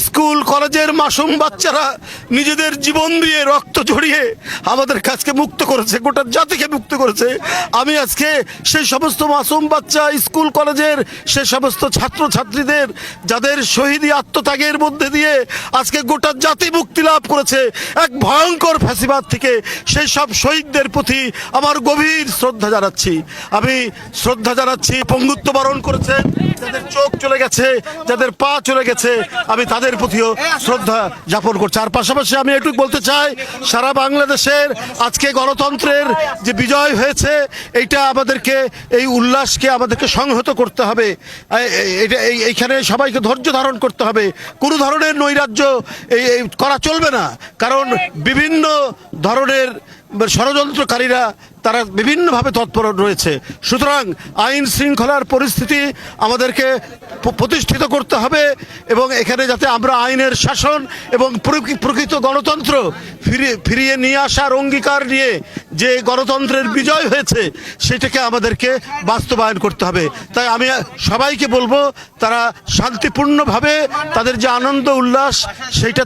School কলেজের মাসুম বাচ্চারা নিজেদের জীবন দিয়ে রক্ত ঝরিয়ে আমাদের কাছকে মুক্ত করেছে, গোটা জাতিকে মুক্ত করেছে। আমি আজকে সেই সমস্ত মাসুম বাচ্চা, স্কুল কলেজের সে সমস্ত ছাত্র ছাত্রীদের যাদের শহীদি আত্মত্যাগের মধ্যে দিয়ে আজকে গোটা জাতি মুক্তি লাভ করেছে এক ভয়ঙ্কর ফ্যাসিবাদ থেকে, সেই সব শহীদদের প্রতি আমার গভীর শ্রদ্ধা জানাচ্ছি। আমি শ্রদ্ধা জানাচ্ছি। পঙ্গুত্ব বরণ করেছেন, যাদের চোখ চলে গেছে, যাদের পা চলে গেছে, আমি তাদের প্রতিও শ্রদ্ধা জ্ঞাপন করছি। আর পাশাপাশি আমি একটু বলতে চাই, সারা বাংলাদেশের আজকে গণতন্ত্রের যে বিজয় হয়েছে, এইটা আমাদেরকে, এই উল্লাসকে আমাদেরকে সংহত করতে হবে। এইখানে সবাইকে ধৈর্য ধারণ করতে হবে। কোনো ধরনের নৈরাজ্য করা চলবে না, কারণ বিভিন্ন ধরনের ষড়যন্ত্রকারীরা তারা বিভিন্নভাবে তৎপর রয়েছে। সুতরাং আইন শৃঙ্খলার পরিস্থিতি আমাদেরকে প্রতিষ্ঠিত করতে হবে এবং এখানে যাতে আমরা আইনের শাসন এবং প্রকৃত গণতন্ত্র ফিরিয়ে নিয়ে আসার অঙ্গীকার নিয়ে যে গণতন্ত্রের বিজয় হয়েছে সেটাকে আমাদেরকে বাস্তবায়ন করতে হবে। তাই আমি সবাইকে বলবো, তারা শান্তিপূর্ণভাবে তাদের যে আনন্দ উল্লাস সেইটা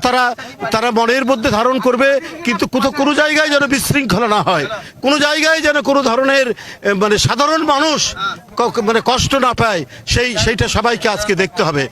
তারা মনের মধ্যে ধারণ করবে, কিন্তু কোনো জায়গায় যেন বিশৃঙ্খলা না হয়, কোনো জায়গায় যেন কোনো ধরনের সাধারণ মানুষ কষ্ট না পায়, সেইটা সবাইকে আজকে দেখতে হবে।